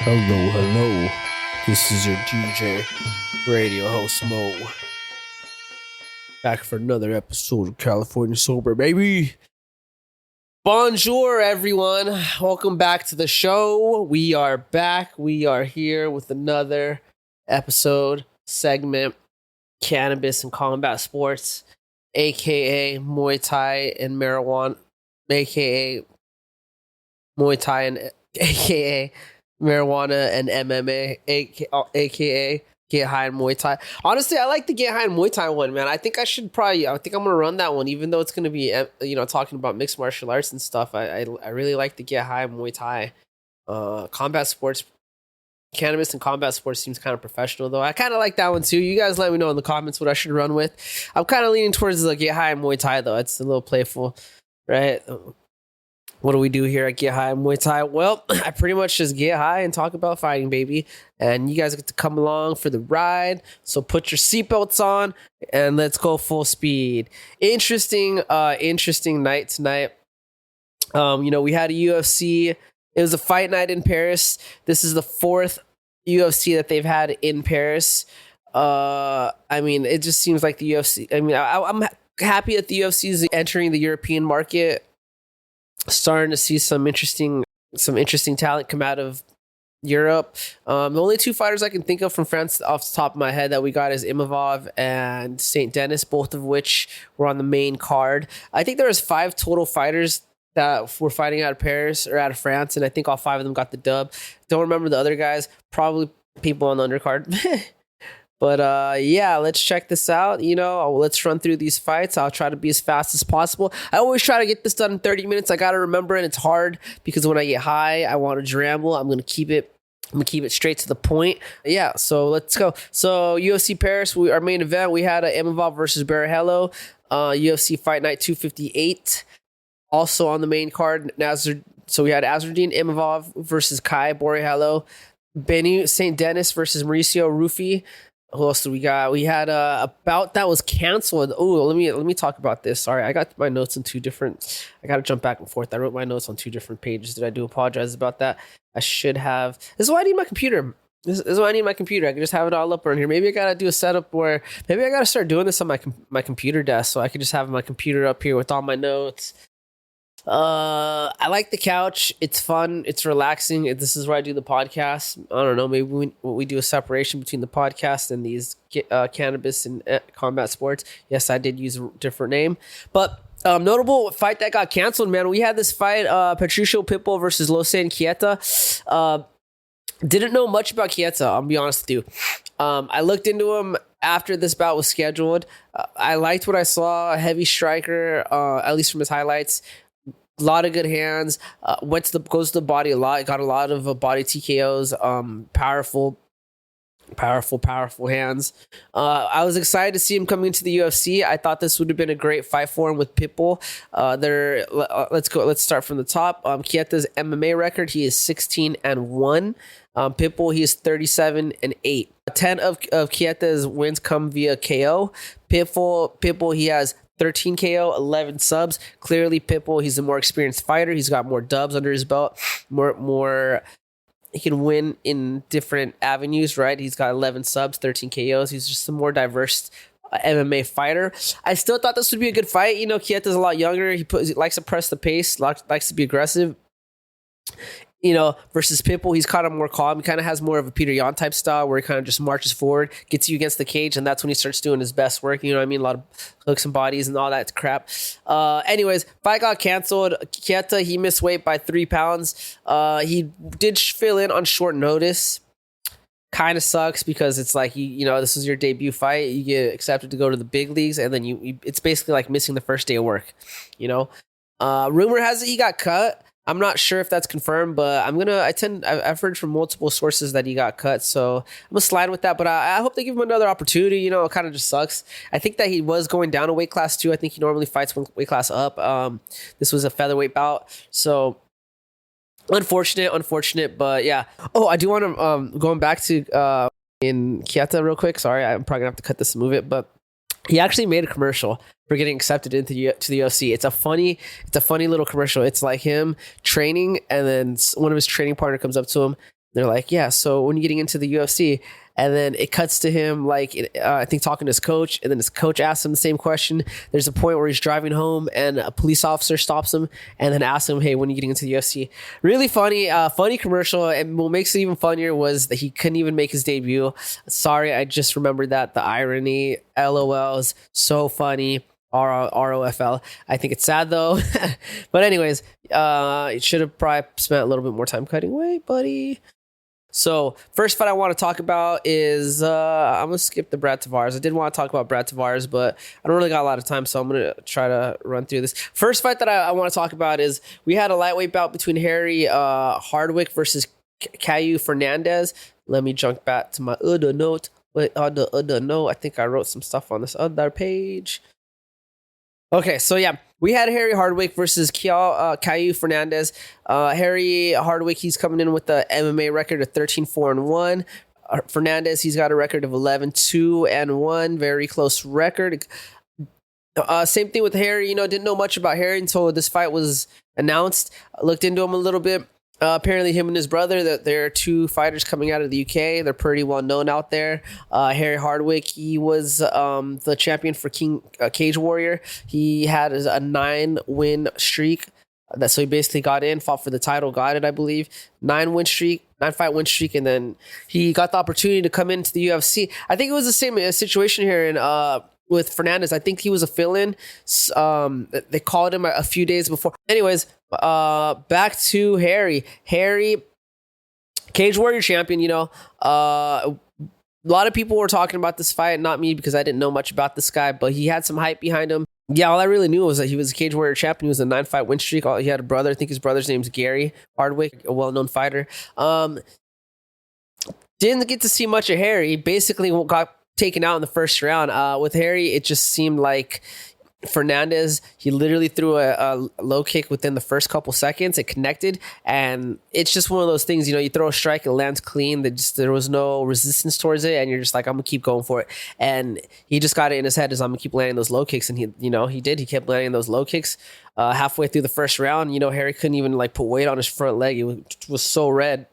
Hello, hello. This is your DJ, radio host Mo. Back for another episode of California Sober, baby. Bonjour, everyone. Welcome back to the show. We are back. We are here with another episode, segment, Cannabis and Combat Sports, aka Muay Thai and Marijuana, aka Muay Thai and aka Marijuana and MMA, aka Get High and Muay Thai. Honestly, I like the Get High and Muay Thai one, man. I think I'm gonna run that one, even though it's gonna be, talking about mixed martial arts and stuff. I really like the Get High and Muay Thai. Combat sports, cannabis and combat sports seems kind of professional, though. I kind of like that one too. You guys let me know in the comments what I should run with. I'm kind of leaning towards the Get High and Muay Thai, though. It's a little playful, right? What do we do here at Get High and Muay Thai? Well, I pretty much just get high and talk about fighting, baby. And you guys get to come along for the ride. So put your seatbelts on and let's go full speed. Interesting night tonight. We had a UFC. It was a fight night in Paris. This is the fourth UFC that they've had in Paris. It just seems like the UFC. I'm happy that the UFC is entering the European market. Starting to see some interesting talent come out of Europe. The only two fighters I can think of from France off the top of my head that we got is Imavov and St. Denis, both of which were on the main card. I think there was 5 total fighters that were fighting out of Paris or out of France, and I think all 5 of them got the dub. Don't remember the other guys. Probably people on the undercard. But let's check this out. Let's run through these fights. I'll try to be as fast as possible. I always try to get this done in 30 minutes. I got to remember, and it's hard because when I get high, I want to ramble. I'm going to keep it straight to the point. Yeah, so let's go. So UFC Paris, our main event, we had Imavov versus Borralho, UFC Fight Night 258. Also on the main card, so we had Nassourdine Imavov versus Caio Borralho, Benoît St. Denis versus Mauricio Ruffy. Who else do we got? We had a bout that was canceled. Oh, let me talk about this. Sorry, I got my notes in two different. I got to jump back and forth. I wrote my notes on 2 different pages. I do apologize about that. I should have. This is why I need my computer. This is why I need my computer. I can just have it all up on here. Maybe I gotta do a setup where maybe I gotta start doing this on my computer desk, so I can just have my computer up here with all my notes. I like the couch. It's fun. It's relaxing. This is where I do the podcast. I don't know. Maybe we do a separation between the podcast and these cannabis and combat sports. Yes, I did use a different name. But notable fight that got canceled, man. We had this fight, Patricio Pitbull versus Losane Kieta. Didn't know much about Kieta, I'll be honest with you. I looked into him after this bout was scheduled. I liked what I saw. A heavy striker, at least from his highlights. A lot of good hands. Goes to the body a lot. Got a lot of body TKOs. Powerful hands. I was excited to see him coming into the UFC. I thought this would have been a great fight for him with Pitbull. Let's start from the top. Kieta's MMA record, he is 16-1. Pitbull, he is 37-8. 10 of Kieta's wins come via KO. Pitbull, he has 13 KO, 11 subs. Clearly, Pitbull, he's a more experienced fighter. He's got more dubs under his belt. More. He can win in different avenues, right? He's got 11 subs, 13 KOs. He's just a more diverse MMA fighter. I still thought this would be a good fight. Kieta's a lot younger. He likes to press the pace, likes to be aggressive. Versus Pitbull, he's kind of more calm. He kind of has more of a Peter Yan type style where he kind of just marches forward, gets you against the cage, and that's when he starts doing his best work. You know what I mean? A lot of hooks and bodies and all that crap. Anyways, fight got canceled. Kieta, he missed weight by 3 pounds. He did fill in on short notice. Kind of sucks because it's like, this is your debut fight. You get accepted to go to the big leagues, and then it's basically like missing the first day of work. Rumor has it he got cut. I'm not sure if that's confirmed, but I've heard from multiple sources that he got cut, so I'm gonna slide with that. But I hope they give him another opportunity. It kind of just sucks. I think that he was going down a weight class too. I think he normally fights one weight class up. This was a featherweight bout, so unfortunate. But yeah. Oh, I do want to going back to in Kieta real quick. Sorry, I'm probably gonna have to cut this and move it, but he actually made a commercial for getting accepted into the UFC. It's a funny little commercial. It's like him training, and then one of his training partner comes up to him. They're like, yeah, so when you're getting into the UFC, and then it cuts to him, like, I think talking to his coach, and then his coach asks him the same question. There's a point where he's driving home, and a police officer stops him, and then asks him, hey, when are you getting into the UFC? Really funny, funny commercial, and what makes it even funnier was that he couldn't even make his debut. Sorry, I just remembered that. The irony, LOL, is so funny. ROFL. I think it's sad though. But anyways, it should have probably spent a little bit more time cutting away, buddy. So first fight I want to talk about is I'm gonna skip the Brad Tavares. I did want to talk about Brad Tavares, but I don't really got a lot of time, so I'm gonna try to run through this. First fight that I want to talk about is we had a lightweight bout between Harry Hardwick versus Caio Fernandez. Let me jump back to my other note. Wait, the other note. I think I wrote some stuff on this other page. Okay, so yeah, we had Harry Hardwick versus Caio Fernandez. Harry Hardwick, he's coming in with the MMA record of 13-4-1. Fernandez, he's got a record of 11-2-1. Very close record. Same thing with Harry. Didn't know much about Harry until this fight was announced. I looked into him a little bit. Apparently him and his brother, that there are two fighters coming out of the UK. They're pretty well known out there. Harry Hardwick, he was the champion for Cage Warrior. He had a 9-win streak. So he basically got in, fought for the title, got it, I believe. 9-fight win streak, and then he got the opportunity to come into the UFC. I think it was the same situation here with Fernandez. I think he was a fill-in. They called him a few days before. Anyways, back to Harry. Harry, Cage Warrior champion, a lot of people were talking about this fight, not me because I didn't know much about this guy, but he had some hype behind him. Yeah, all I really knew was that he was a Cage Warrior champion. He was a 9-fight win streak. He had a brother. I think his brother's name's Gary Hardwick, a well-known fighter. Didn't get to see much of Harry. Basically got taken out in the first round. With Harry, it just seemed like Fernandez, he literally threw a low kick within the first couple seconds. It connected, and it's just one of those things, you throw a strike, it lands clean. There was no resistance towards it, and you're just like, I'm gonna keep going for it. And he just got it in his head, as I'm gonna keep landing those low kicks, and he did. He kept landing those low kicks. Halfway through the first round, Harry couldn't even put weight on his front leg. It was so red.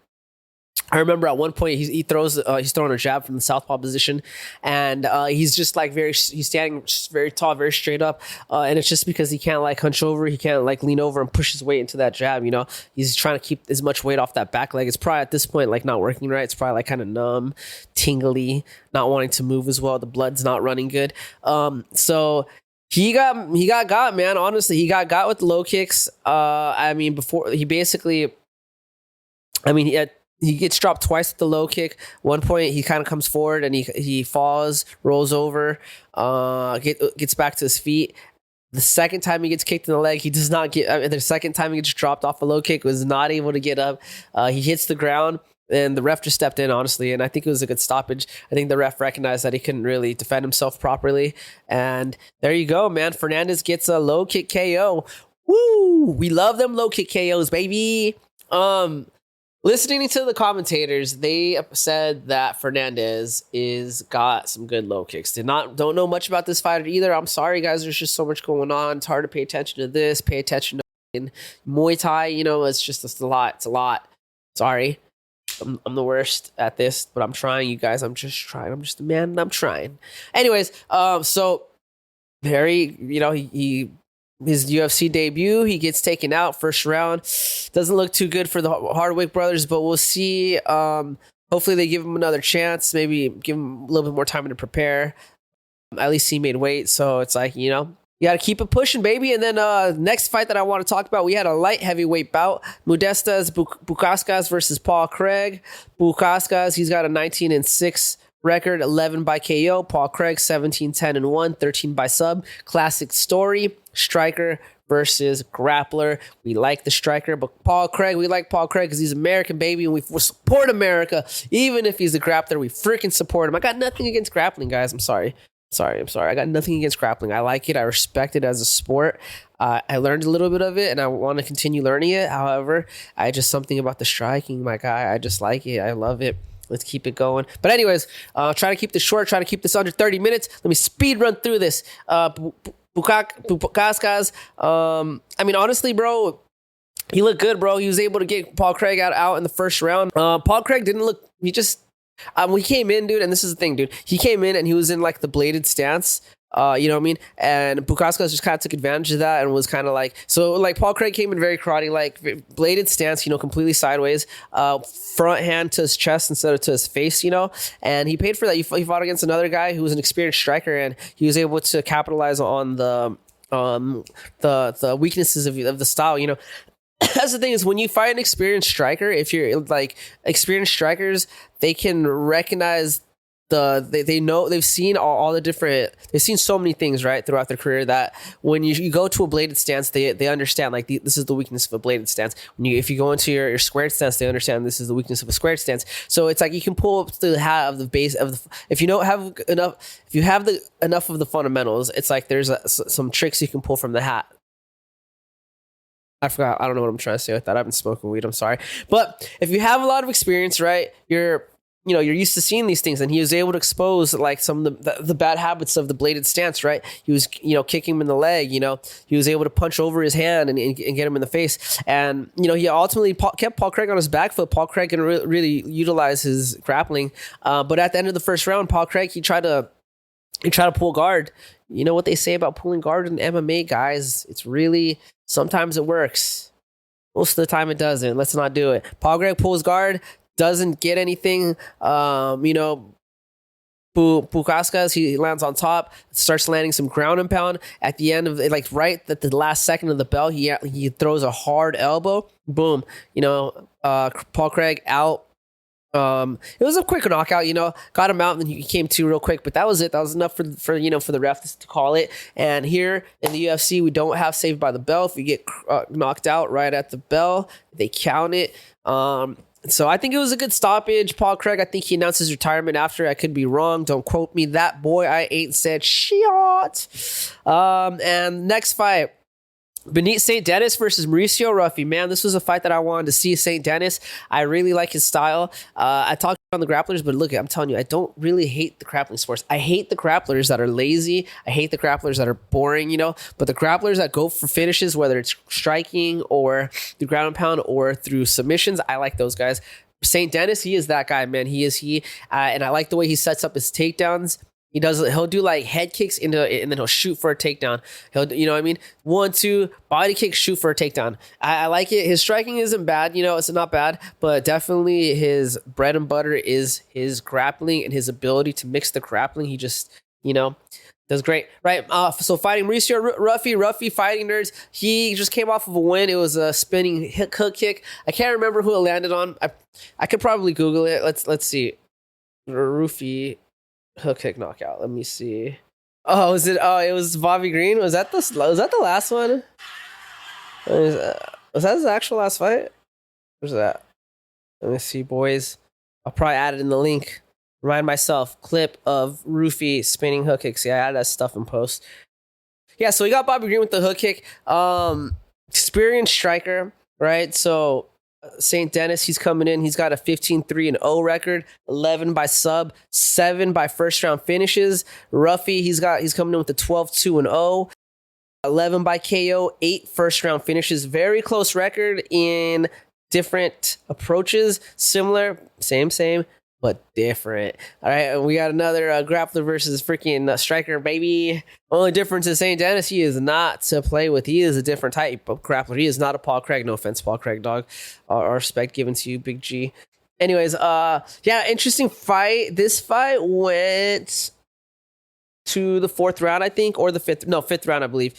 I remember at one point he's throwing a jab from the southpaw position, and he's just he's standing very tall, very straight up, and it's just because he can't hunch over, he can't lean over and push his weight into that jab. He's trying to keep as much weight off that back leg. It's probably at this point not working right. It's probably kind of numb, tingly, not wanting to move as well. The blood's not running good. So he got, man. Honestly, he got with the low kicks. Before he gets dropped twice with the low kick. One point, he kind of comes forward and he falls, rolls over, gets back to his feet. The second time he gets kicked in the leg, he does not get. The second time he gets dropped off a low kick, was not able to get up. He hits the ground, and the ref just stepped in, honestly, and I think it was a good stoppage. I think the ref recognized that he couldn't really defend himself properly, and there you go, man. Fernandez gets a low kick KO. Woo! We love them low kick KOs, baby. Listening to the commentators, they said that Fernandez got some good low kicks. Don't know much about this fighter either. I'm sorry, guys. There's just so much going on. It's hard to pay attention to this. Pay attention to Muay Thai. It's a lot. It's a lot. Sorry, I'm the worst at this, but I'm trying, you guys. I'm just trying. I'm just a man, and I'm trying. Anyways, so Harry, his UFC debut, he gets taken out first round. Doesn't look too good for the Hardwick brothers, but we'll see. Hopefully they give him another chance. Maybe give him a little bit more time to prepare. At least he made weight, so it's you got to keep it pushing, baby. And then next fight that I want to talk about, we had a light heavyweight bout. Modestas Bukauskas versus Paul Craig. Bukauskas, he's got a 19-6 record, 11 by KO. Paul Craig, 17-10-1, 13 by sub. Classic story. Striker versus grappler. We like the striker, but we like Paul Craig because he's American, baby, and we support America. Even if he's a grappler, we freaking support him. I got nothing against grappling, guys. I'm sorry. I got nothing against grappling. I like it. I respect it as a sport. I learned a little bit of it, and I want to continue learning it. However, something about the striking, my guy. I just like it. I love it. Let's keep it going. But anyways, try to keep this short. Try to keep this under 30 minutes. Let me speed run through this. Bukauskas. Honestly, bro, he looked good, bro. He was able to get Paul Craig out in the first round. Paul Craig didn't look. He just when he came in, dude. And this is the thing, dude. He came in and he was in like the bladed stance. You know what I mean? And Bukauskas just kind of took advantage of that and was kind of like, so like Paul Craig came in very karate, like bladed stance, you know, completely sideways, front hand to his chest instead of to his face, you know, and he paid for that. He fought against another guy who was an experienced striker, and he was able to capitalize on the weaknesses of the style, you know. That's the thing, is when you fight an experienced striker, if you're like experienced strikers, they can recognize they know, they've seen all the different, they've seen so many things, right, throughout their career, that when you go to a bladed stance, they understand like this is the weakness of a bladed stance. If you go into your squared stance, they understand this is the weakness of a squared stance. So it's like you can pull up the hat of the base of the, if you don't have enough, if you have enough of the fundamentals, it's like there's some tricks you can pull from the hat. I forgot. I don't know what I'm trying to say with that. I haven't smoked weed. I'm sorry. But if you have a lot of experience, right, you're used to seeing these things, and he was able to expose like some of the bad habits of the bladed stance, right? He was, kicking him in the leg, he was able to punch over his hand and get him in the face. And, he ultimately kept Paul Craig on his back foot. Paul Craig can really utilize his grappling. But at the end of the first round, Paul Craig, he tried to pull guard. You know what they say about pulling guard in MMA, guys? It's really, sometimes it works. Most of the time it doesn't. Let's not do it. Paul Craig pulls guard, doesn't get anything. Bukauskas, he lands on top, starts landing some ground and pound. At the end of it, like right at the last second of the bell, he throws a hard elbow. Boom. Paul Craig out. It was a quick knockout, got him out, and then he came to real quick, but that was it. That was enough for the ref to call it. And here in the UFC, we don't have saved by the bell. If you get knocked out right at the bell, they count it. So I think it was a good stoppage. Paul Craig, I think he announced his retirement after. I could be wrong. Don't quote me. That boy, I ain't said shit. And next fight, Benoît St. Denis versus Mauricio Ruffy. Man, this was a fight that I wanted to see. St. Denis, I really like his style. I talked on the grapplers, but look, I'm telling you, I don't really hate the grappling sports. I hate the grapplers that are lazy. I hate the grapplers that are boring, but the grapplers that go for finishes, whether it's striking or through ground and pound or through submissions, I like those guys. St. Denis, he is that guy, man. He is he. And I like the way he sets up his takedowns. He'll do like head kicks and then he'll shoot for a takedown. He'll, 1, 2, body kick, shoot for a takedown. I like it. His striking isn't bad, it's not bad, but definitely his bread and butter is his grappling and his ability to mix the grappling. He just, does great, right? So fighting Mauricio Ruffy fighting nerds. He just came off of a win. It was a spinning hook kick. I can't remember who it landed on. I could probably Google it. Let's see. Ruffy hook kick knockout. Let me see. Oh, was it? Oh, it was Bobby Green. Was that the last one? Was that his actual last fight? Where's that? Let me see, boys. I'll probably add it in the link. Remind myself. Clip of Ruffy spinning hook kicks. Yeah, I added that stuff in post. Yeah, so we got Bobby Green with the hook kick. Experienced striker, right? So St. Denis, he's coming in. He's got a 15-3-0 record, 11 by sub, 7 by first round finishes. Ruffy, he's coming in with a 12-2-0, 11 by KO, 8 first round finishes. Very close record in different approaches. Similar, same, but different. All right, we got another grappler versus freaking striker, baby. Only difference is St. Denis, he is not to play with. He is a different type of grappler. He is not a Paul Craig. No offense, Paul Craig, dog. Our respect given to you, Big G. Anyways, interesting fight. This fight went to the 4th round, I think, or the 5th round, I believe.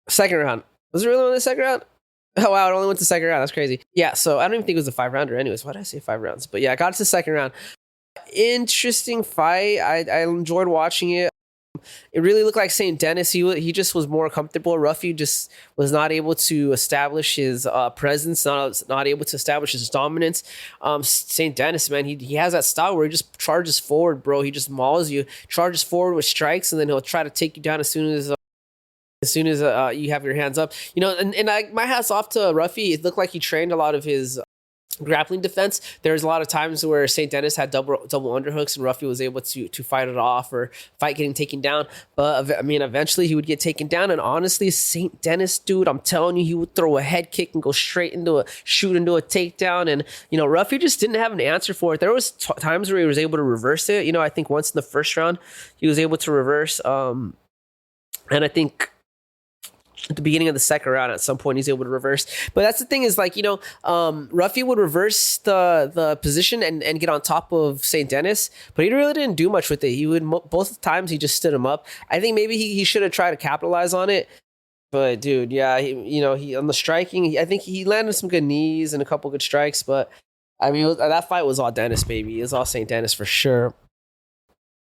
Second round. Was it really only the second round? Oh, wow, it only went to the second round. That's crazy. Yeah, so I don't even think it was a 5-rounder anyways. Why did I say 5 rounds? But yeah, I got to the second round. Interesting fight. I enjoyed watching it. It really looked like St. Denis. He just was more comfortable. Ruffy just was not able to establish his presence, not able to establish his dominance. St. Denis, man, he has that style where he just charges forward, bro. He just mauls you, charges forward with strikes, and then he'll try to take you down as soon as you have your hands up. My hat's off to Ruffy. It looked like he trained a lot of his grappling defense. There's a lot of times where St. Denis had double underhooks and Ruffy was able to fight it off or fight getting taken down. But I mean, eventually he would get taken down. And honestly, St. Denis, dude, I'm telling you, he would throw a head kick and go straight into shoot into a takedown. And, you know, Ruffy just didn't have an answer for it. There was times where he was able to reverse it. You know, I think once in the first round, he was able to reverse. And I think at the beginning of the second round, at some point, he's able to reverse. But that's the thing is, like, you know, Ruffy would reverse the position and get on top of St. Denis, but he really didn't do much with it. He would, both times, he just stood him up. I think maybe he should have tried to capitalize on it. But, dude, yeah, he on the striking, I think he landed some good knees and a couple good strikes. But, I mean, that fight was all Denis, baby. It was all St. Denis for sure.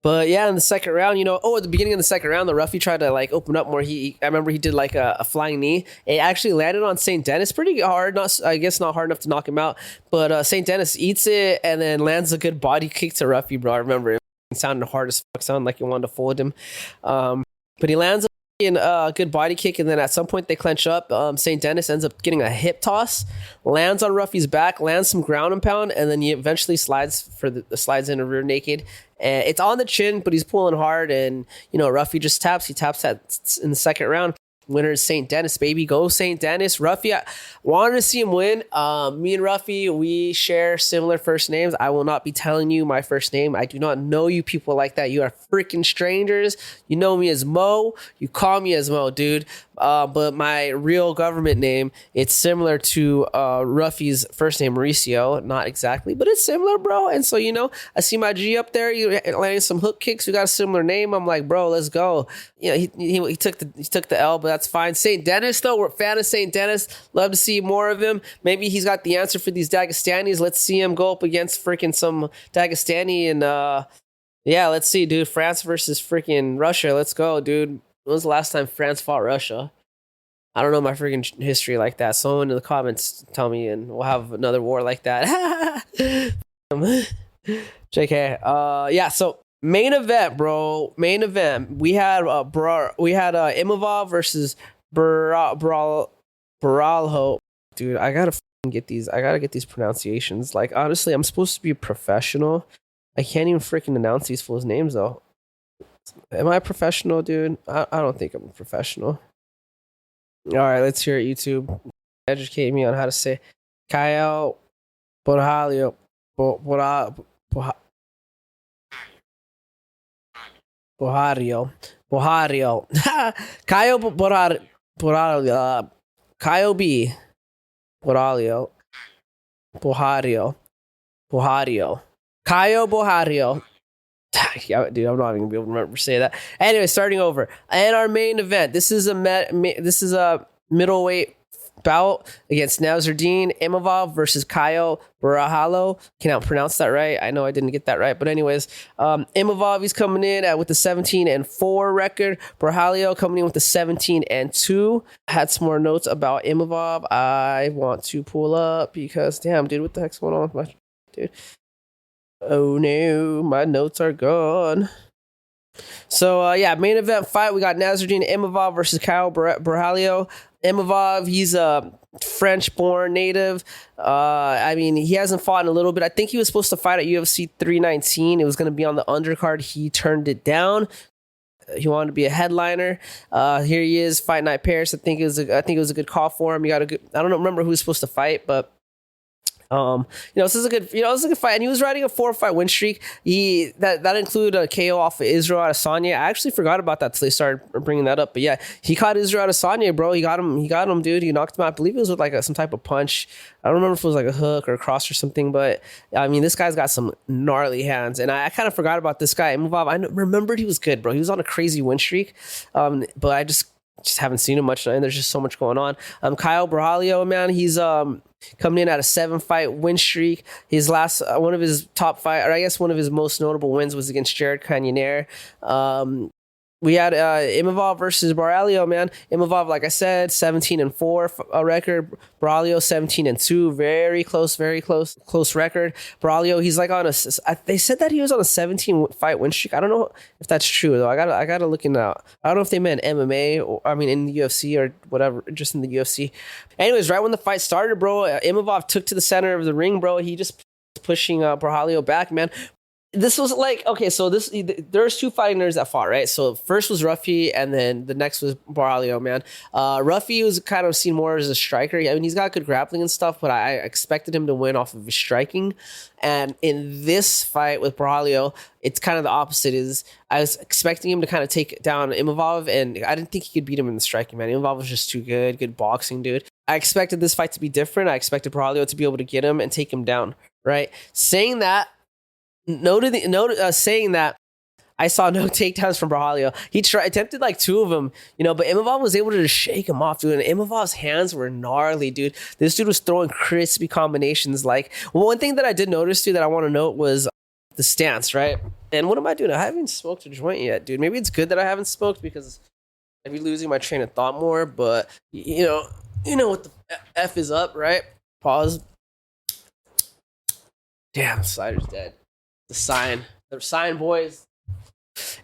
But yeah, in the second round, you know, at the beginning of the second round, the Ruffy tried to like open up more. I remember he did like a flying knee. It actually landed on St. Denis pretty hard. I guess not hard enough to knock him out. But St. Denis eats it and then lands a good body kick to Ruffy, bro. I remember it sounded hard as fuck, sounded like he wanted to fold him. But he lands a good body kick, and then at some point they clench up. St. Denis ends up getting a hip toss, lands on Ruffy's back, lands some ground and pound, and then he eventually slides in a rear naked. And it's on the chin, but he's pulling hard, and you know Ruffy just taps. He taps that in the second round. Winner is St. Denis, baby. Go St. Denis. Ruffy, I wanted to see him win. Me and Ruffy, we share similar first names. I will not be telling you my first name. I do not know you people like that. You are freaking strangers. You know me as Mo. You call me as Mo, dude. But my real government name, it's similar to Ruffy's first name, Mauricio. Not exactly, but it's similar, bro. And so, you know, I see my G up there. You landing some hook kicks. We got a similar name. I'm like, bro, let's go. You know, he took the L, but that's fine. St. Denis, though, we're a fan of St. Denis. Love to see more of him. Maybe he's got the answer for these Dagestanis. Let's see him go up against freaking some Dagestani. And yeah, let's see, dude. France versus freaking Russia. Let's go, dude. When was the last time France fought Russia? I don't know my freaking history like that. Someone in the comments tell me, and we'll have another war like that. JK. Yeah. So main event, bro. Main event. We had Imavov versus Borralho. Dude, I gotta get these. I gotta get these pronunciations. Like, honestly, I'm supposed to be a professional. I can't even freaking announce these fools' names though. Am I a professional, dude? I don't think I'm a professional. All right, let's hear it, YouTube. Educate me on how to say Caio, Borralho, Borralho, Caio Borralho, Caio B, Borralho, Caio Borralho. Yeah, dude, I'm not even gonna be able to remember to say that. Anyway, starting over. And our main event. This is a middleweight bout against Nassourdine Imavov versus Caio Borralho. Cannot pronounce that right. I know I didn't get that right, but anyways, Imavov, he's coming in with the 17-4 record. Borralho coming in with the 17-2. Had some more notes about Imavov. I want to pull up because damn, dude, what the heck's going on with my dude? Oh no, my notes are gone. So yeah, main event fight. We got Nassourdine Imavov versus Caio Borralho. Imavov, he's a French-born native. I mean, he hasn't fought in a little bit. I think he was supposed to fight at UFC 319. It was going to be on the undercard. He turned it down. He wanted to be a headliner. Here he is, Fight Night Paris. I think it was a good call for him. He got a good. I don't remember who was supposed to fight, but. This is a good, it was a good fight, and he was riding a 4-fight win streak. That included a KO off of Israel Adesanya. I actually forgot about that till they started bringing that up. But yeah, he caught Israel Adesanya, bro. He got him, dude. He knocked him out. I believe it was with like some type of punch. I don't remember if it was like a hook or a cross or something, but I mean, this guy's got some gnarly hands, and I kind of forgot about this guy, Imavov. I remembered he was good, bro. He was on a crazy win streak, but I just haven't seen him much, and there's just so much going on. Caio Borralho, man, he's coming in at a 7-fight win streak. His last one of his top fight, or I guess one of his most notable wins was against Jared Cannonier. we had Imavov versus Borralho, man. Imavov, like I said, 17-4 record. Borralho 17-2, very close record. Borralho, he's like on they said that he was on a 17 fight win streak. I don't know if that's true though. I gotta look into that. I don't know if they meant MMA or I mean in the UFC or whatever, just in the UFC. Anyways, right when the fight started, bro, Imavov took to the center of the ring, bro. He just pushing Borralho back, man. This was like, okay, so there's two fighters that fought, right? So first was Ruffy, and then the next was Borralho, man. Ruffy was kind of seen more as a striker. I mean, he's got good grappling and stuff, but I expected him to win off of his striking. And in this fight with Borralho, it's kind of the opposite. I was expecting him to kind of take down Imavov, and I didn't think he could beat him in the striking, man. Imavov was just too good boxing, dude. I expected this fight to be different. I expected Borralho to be able to get him and take him down, right? Saying that, saying that, I saw no takedowns from Borralho. He attempted like two of them, but Imavov was able to just shake him off, dude. And Imavov's hands were gnarly, dude. This dude was throwing crispy combinations. Like, one thing that I did notice, too, that I want to note was the stance, right? And what am I doing? I haven't smoked a joint yet, dude. Maybe it's good that I haven't smoked because I'd be losing my train of thought more. But, you know what the F is up, right? Pause. Damn, cider's dead. The sign, boys.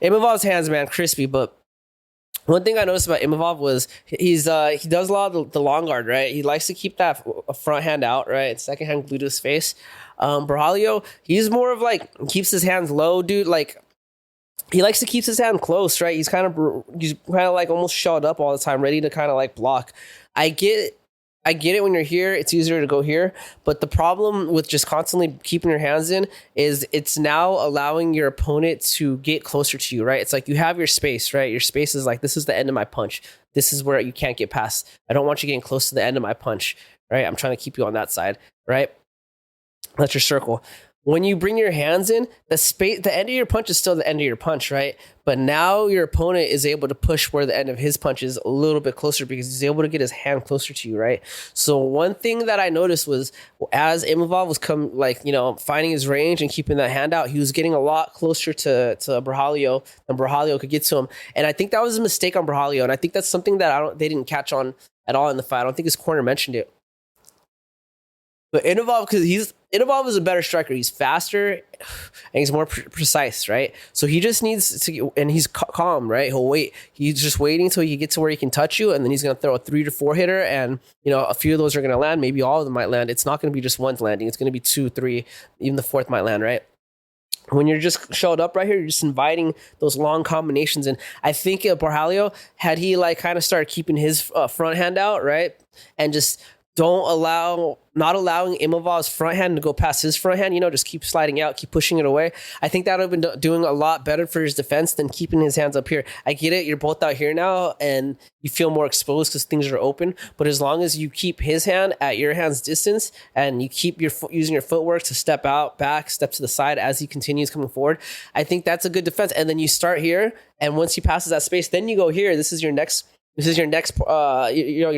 Imavov's hands, man, crispy. But one thing I noticed about Imavov was he does a lot of the long guard, right? He likes to keep that front hand out, right? Second hand glued to his face. Borralho, he's more of like keeps his hands low, dude. Like he likes to keep his hand close, right? He's kind of like almost shut up all the time, ready to kind of like block. I get it when you're here, it's easier to go here. But the problem with just constantly keeping your hands in is it's now allowing your opponent to get closer to you, right? It's like you have your space, right? Your space is like, this is the end of my punch. This is where you can't get past. I don't want you getting close to the end of my punch, right? I'm trying to keep you on that side, right? That's your circle. When you bring your hands in, the end of your punch is still the end of your punch, right? But now your opponent is able to push where the end of his punch is a little bit closer because he's able to get his hand closer to you, right? So one thing that I noticed was as Imavov was finding his range and keeping that hand out, he was getting a lot closer to Borralho than Borralho could get to him. And I think that was a mistake on Borralho, and I think that's something that they didn't catch on at all in the fight. I don't think his corner mentioned it. But Imavov, because Imavov is a better striker. He's faster and he's more precise, right? So he just needs to, and he's calm, right? He'll wait. He's just waiting until you get to where he can touch you, and then he's going to throw a 3 to 4 hitter, and a few of those are going to land. Maybe all of them might land. It's not going to be just one landing. It's going to be 2, 3, even the fourth might land, right? When you're just showed up right here, you're just inviting those long combinations. And I think Borralho, had he kind of started keeping his front hand out, right, and just not allowing Imavov's front hand to go past his front hand, just keep sliding out, keep pushing it away. I think that would have been doing a lot better for his defense than keeping his hands up here. I get it. You're both out here now and you feel more exposed because things are open. But as long as you keep his hand at your hand's distance and you keep using your footwork to step out, back, step to the side as he continues coming forward, I think that's a good defense. And then you start here. And once he passes that space, then you go here. This is your next your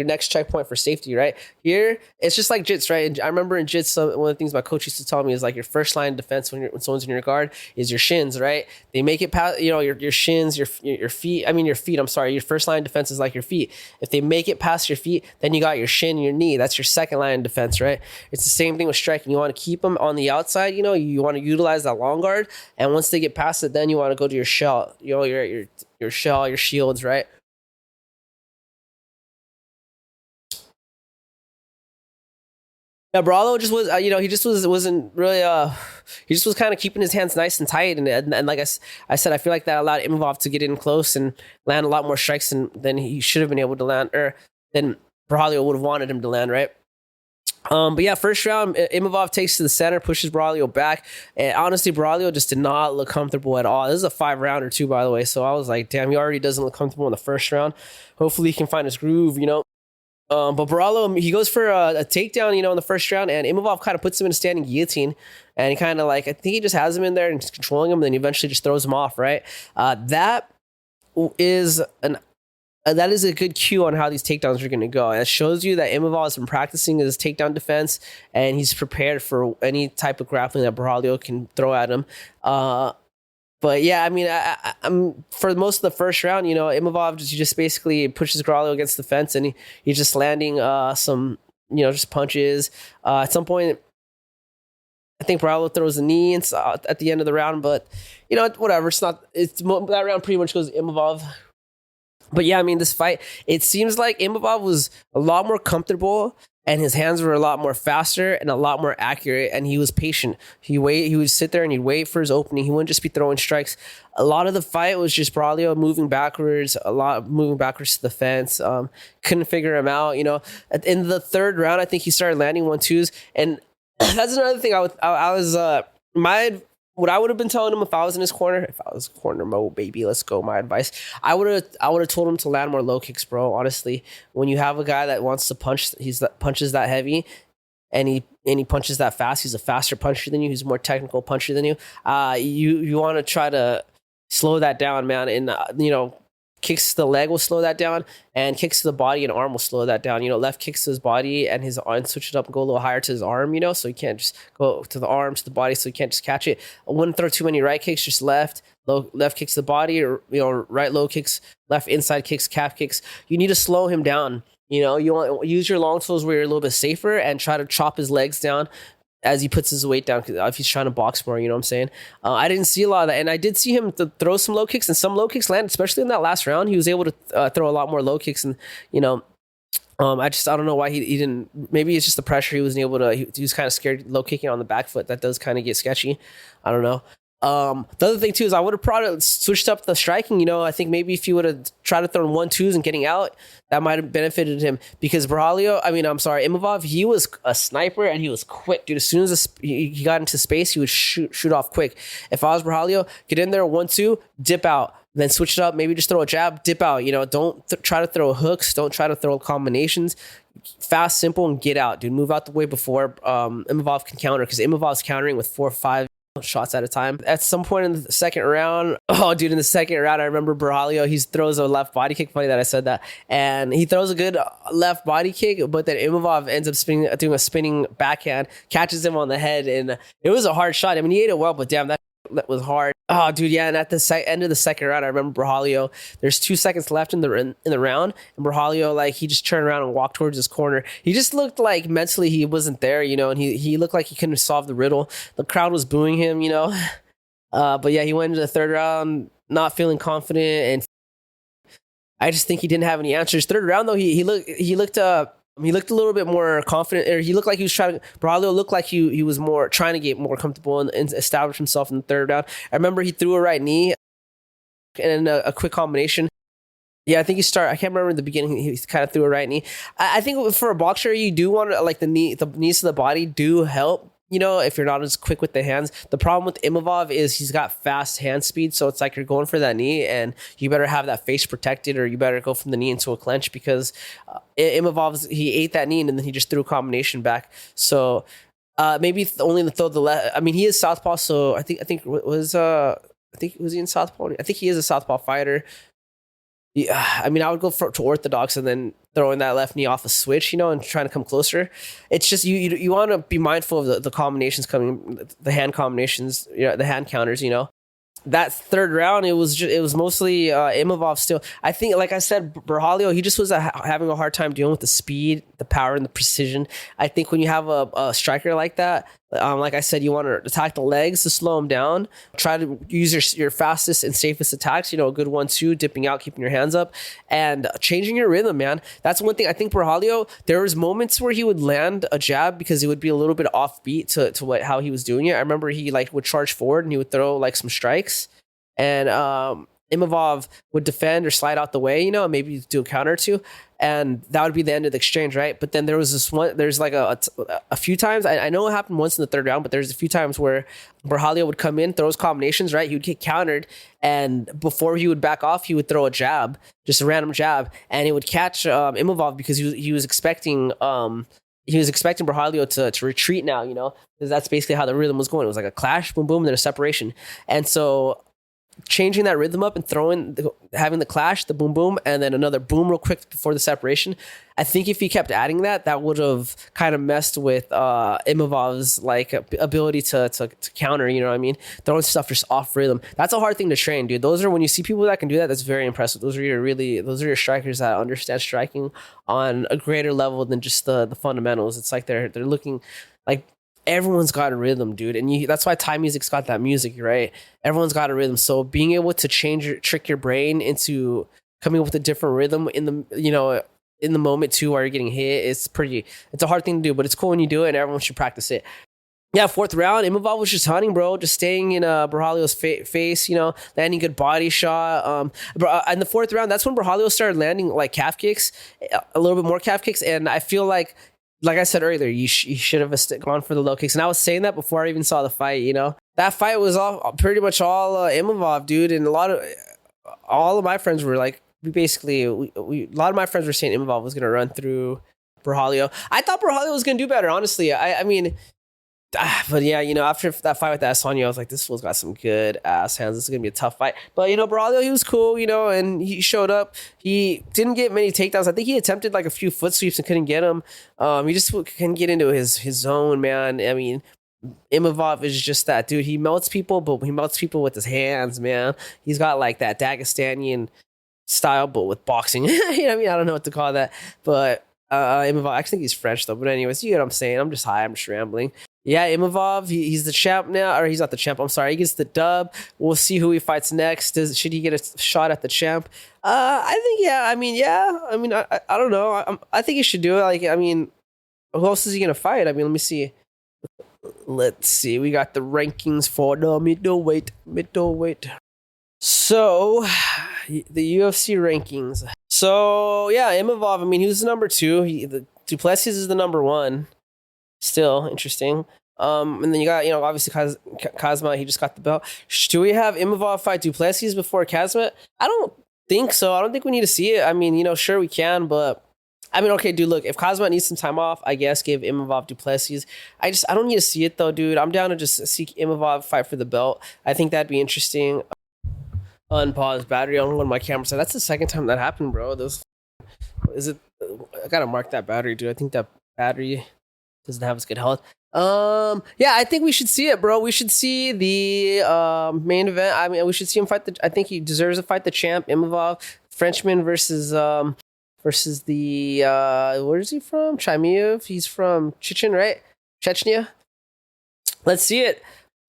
next checkpoint for safety, right? Here, it's just like jits, right? And I remember in jits, one of the things my coach used to tell me is like your first line of defense when someone's in your guard is your shins, right? They make it past, your shins, your feet. I mean, your feet. I'm sorry. Your first line of defense is like your feet. If they make it past your feet, then you got your shin, your knee. That's your second line of defense, right? It's the same thing with striking. You want to keep them on the outside. You want to utilize that long guard, and once they get past it, then you want to go to your shell. Your shell, your shields, right? Yeah, Borralho just was, wasn't really, he just was kind of keeping his hands nice and tight. And like I said, I feel like that allowed Imavov to get in close and land a lot more strikes than he should have been able to land, or than Borralho would have wanted him to land, right? But yeah, first round, Imavov takes to the center, pushes Borralho back. And honestly, Borralho just did not look comfortable at all. This is a 5-rounder too, by the way. So I was like, damn, he already doesn't look comfortable in the first round. Hopefully he can find his groove, But Borralho, he goes for a takedown, in the first round, and Imavov kind of puts him in a standing guillotine, and he kind of I think he just has him in there and just controlling him, and then he eventually just throws him off, right? That is a good cue on how these takedowns are going to go. And it shows you that Imavov has been practicing his takedown defense, and he's prepared for any type of grappling that Borralho can throw at him. But yeah, I mean, I'm for most of the first round, Imavov just basically pushes Borralho against the fence, and he's just landing some, just punches. At some point, I think Borralho throws a knee at the end of the round, but whatever. It's not. That round pretty much goes to Imavov. But yeah, I mean, this fight, it seems like Imavov was a lot more comfortable, and his hands were a lot more faster and a lot more accurate, and he was patient. He would sit there and he'd wait for his opening. He wouldn't just be throwing strikes. A lot of the fight was just Borralho moving backwards, to the fence. Couldn't figure him out. In the third round, I think he started landing 1-2s, and that's another thing. What I would have been telling him if I was in his corner, if I was corner mode, baby, let's go. My advice, I would have told him to land more low kicks, bro. Honestly, when you have a guy that wants to punch, punches that heavy, and he punches that fast. He's a faster puncher than you. He's a more technical puncher than you. You want to try to slow that down, man. And kicks to the leg will slow that down, and kicks to the body and arm will slow that down. Left kicks to his body and his arm, switch it up and go a little higher to his arm, so you can't just go to the arm, to the body, so you can't just catch it. I wouldn't throw too many right kicks, just left kicks to the body, or right low kicks, left inside kicks, calf kicks. You need to slow him down. You want to use your long throws where you're a little bit safer, and try to chop his legs down as he puts his weight down, if he's trying to box more, you know what I'm saying? I didn't see a lot of that, and I did see him throw some low kicks, and some low kicks landed, especially in that last round. He was able to throw a lot more low kicks, and I don't know why he didn't. Maybe it's just the pressure he wasn't able to. He was kind of scared low kicking on the back foot. That does kind of get sketchy. I don't know. The other thing too is I would have probably switched up the striking. I think maybe if he would have tried to throw 1-2s and getting out, that might have benefited him, because Imavov, he was a sniper and he was quick, dude. As soon as he got into space, he would shoot off quick. If I was Borralho, get in there 1-2, dip out, then switch it up, maybe just throw a jab, dip out. Don't try to throw hooks, don't try to throw combinations. Fast, simple, and get out, dude. Move out the way before Imavov can counter, because Imavov's countering with 4 or 5 shots at a time. At some point in the second round, I remember Borralho, he throws a left body kick. Funny that I said that. And he throws a good left body kick, but then Imavov ends up doing a spinning backhand, catches him on the head, and it was a hard shot. I mean, he ate it well, but damn, that was hard. Oh, dude, yeah. And at the end of the second round, I remember Borralho, there's 2 seconds left in the round, and Borralho, he just turned around and walked towards his corner. He just looked like mentally he wasn't there, and he looked like he couldn't solve the riddle. The crowd was booing him, but yeah, he went into the third round not feeling confident, and I just think he didn't have any answers. Third round though, he looked a little bit more confident, or he looked like he was Borralho looked like he was more trying to get more comfortable and establish himself in the third round. I remember he threw a right knee and a quick combination. Yeah, I think I can't remember in the beginning, he kind of threw a right knee. I think for a boxer, you do want to, the knees to the body do help, if you're not as quick with the hands. The problem with Imavov is he's got fast hand speed, so it's like you're going for that knee, and you better have that face protected, or you better go from the knee into a clench, because Imavov, he ate that knee and then he just threw a combination back. So maybe only to throw the left. I mean, he is southpaw, so I think was he in southpaw? I think he is a southpaw fighter. Yeah, I mean, I would go to orthodox and then throwing that left knee off a switch, and trying to come closer. It's just you want to be mindful of the combinations coming, the hand combinations, the hand counters. That third round, it was mostly Imavov still. I think, like I said, Borralho, he just was having a hard time dealing with the speed, the power, and the precision. I think when you have a striker like that, like I said, you want to attack the legs to slow him down. Try to use your fastest and safest attacks, a good 1-2, dipping out, keeping your hands up, and changing your rhythm, man. That's one thing. I think Borralho, there was moments where he would land a jab because it would be a little bit offbeat to how he was doing it. I remember he would charge forward and he would throw some strikes, and Imavov would defend or slide out the way, and maybe do a counter or two, and that would be the end of the exchange, right? But then there's a few times, I know it happened once in the third round, but there's a few times where Borralho would come in, throw his combinations, right? He would get countered, and before he would back off, he would throw a jab, just a random jab, and it would catch Imavov, because he was expecting Borralho to retreat now, because that's basically how the rhythm was going. It was like a clash, boom, boom, and then a separation. And so changing that rhythm up and having the clash, the boom boom, and then another boom real quick before the separation. I think if he kept adding that would have kind of messed with Imavov's like ability to counter. You know what I mean? Throwing stuff just off rhythm. That's a hard thing to train, dude. Those are when you see people that can do that. That's very impressive. Those are your strikers that understand striking on a greater level than just the fundamentals. It's like they're looking like. Everyone's got a rhythm, dude. And that's why Thai music's got that music, right? Everyone's got a rhythm. So being able to trick your brain into coming up with a different rhythm in the moment too, while you're getting hit, it's a hard thing to do, but it's cool when you do it, and everyone should practice it. Yeah, fourth round, Imavov was just hunting, bro. Just staying in Borralho's face, landing good body shot. In the fourth round, that's when Borralho started landing like calf kicks, a little bit more calf kicks, and I feel like I said earlier, you should have gone for the low kicks. And I was saying that before I even saw the fight, That fight was pretty much all Imavov, dude. And all of my friends were like, a lot of my friends were saying Imavov was going to run through Borralho. I thought Borralho was going to do better, honestly. I mean, but yeah, after that fight with Adesanya, I was like, this fool's got some good ass hands. This is going to be a tough fight. But, Borralho, he was cool, and he showed up. He didn't get many takedowns. I think he attempted like a few foot sweeps and couldn't get them. He just couldn't get into his zone, man. I mean, Imavov is just that dude. He melts people, but he melts people with his hands, man. He's got like that Dagestanian style, but with boxing. You know what I mean? I don't know what to call that. But Imavov, I think he's French though. But anyways, you get what I'm saying. I'm just high. I'm just rambling. Yeah, Imavov, he's the champ now, or he's not the champ. I'm sorry, he gets the dub. We'll see who he fights next. Should he get a shot at the champ? I think, yeah. I mean, I don't know. I think he should do it. Like, I mean, who else is he gonna fight? I mean, let me see. Let's see. We got the rankings for the middleweight. So, the UFC rankings. So, yeah, Imavov. I mean, he was the number 2. Duplessis is the number 1. Still interesting. And then you got, obviously Kazma, he just got the belt. Do we have Imavov fight Duplessis before Kazma? I don't think so. I don't think we need to see it. I mean, sure we can, but I mean, okay, dude, look, if Kazma needs some time off, I guess give Imavov Duplessis. I don't need to see it though, dude. I'm down to just see Imavov fight for the belt. I think that'd be interesting. Unpause battery on one of my cameras. So that's the second time that happened, bro. I gotta mark that battery, dude. I think that battery doesn't have as good health. Yeah, I think we should see it, bro. We should see the main event. I mean, we should see him fight I think he deserves to fight the champ, Imavov, Frenchman versus the where is he from? Chimaev. He's from Chechen, right? Chechnya. Let's see it.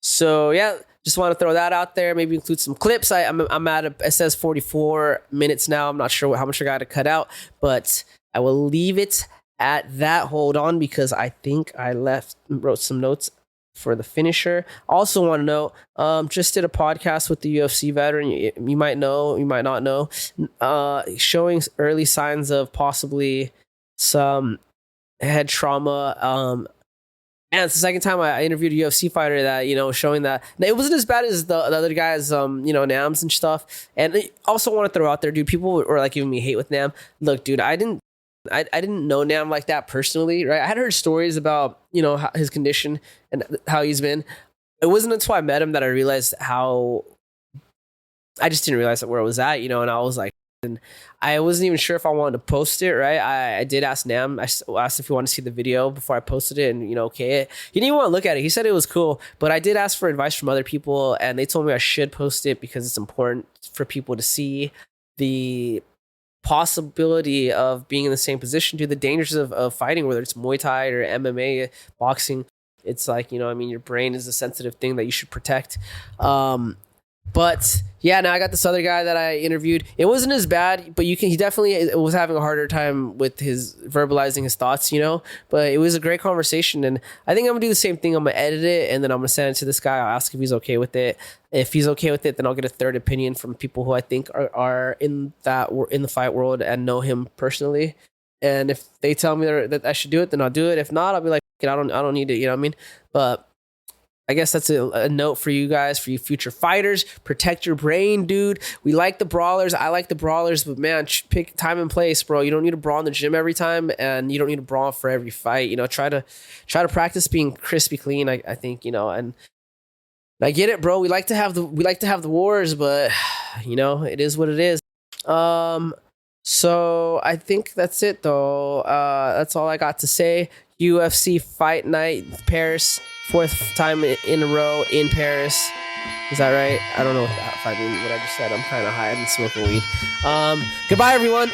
So yeah, just want to throw that out there. Maybe include some clips. I'm at it says 44 minutes now. I'm not sure how much I got to cut out, but I will leave it at that. Hold on, because I think I wrote some notes for the finisher. Also want to know, just did a podcast with the UFC veteran. You might know, you might not know, showing early signs of possibly some head trauma. And it's the second time I interviewed a UFC fighter that, showing that it wasn't as bad as the other guys, Nams and stuff. And I also want to throw out there, dude, people were like giving me hate with Nam. Look, dude, I didn't know Nam like that personally, right? I had heard stories about, his condition and how he's been. It wasn't until I met him that I realized I just didn't realize where I was at, and I was like, and I wasn't even sure if I wanted to post it, right? I did ask Nam. I asked if he wanted to see the video before I posted it, and okay it. He didn't even want to look at it. He said it was cool, but I did ask for advice from other people, and they told me I should post it because it's important for people to see the possibility of being in the same position, to the dangers of fighting, whether it's Muay Thai or MMA, boxing. It's like, your brain is a sensitive thing that you should protect. But yeah, now I got this other guy that I interviewed. It wasn't as bad, but he definitely was having a harder time with his verbalizing his thoughts, but it was a great conversation. And I think I'm gonna do the same thing. I'm gonna edit it and then I'm gonna send it to this guy. I'll ask if he's okay with it. If he's okay with it, then I'll get a third opinion from people who I think are in the fight world and know him personally. And if they tell me that I should do it, then I'll do it. If not, I'll be like, I don't need it. You know what I mean? But I guess that's a note for you guys, for you future fighters. Protect your brain, dude. We like the brawlers. I like the brawlers, but man, pick time and place, bro. You don't need to brawl in the gym every time, and you don't need to brawl for every fight. Try to practice being crispy clean. I think, and I get it, bro. We like to have the wars, but it is what it is. So I think that's it, though. That's all I got to say. UFC Fight Night Paris, 4th time in a row in Paris. Is that right? I don't know if I just said. I'm kind of high. I've been smoking weed. Goodbye, everyone.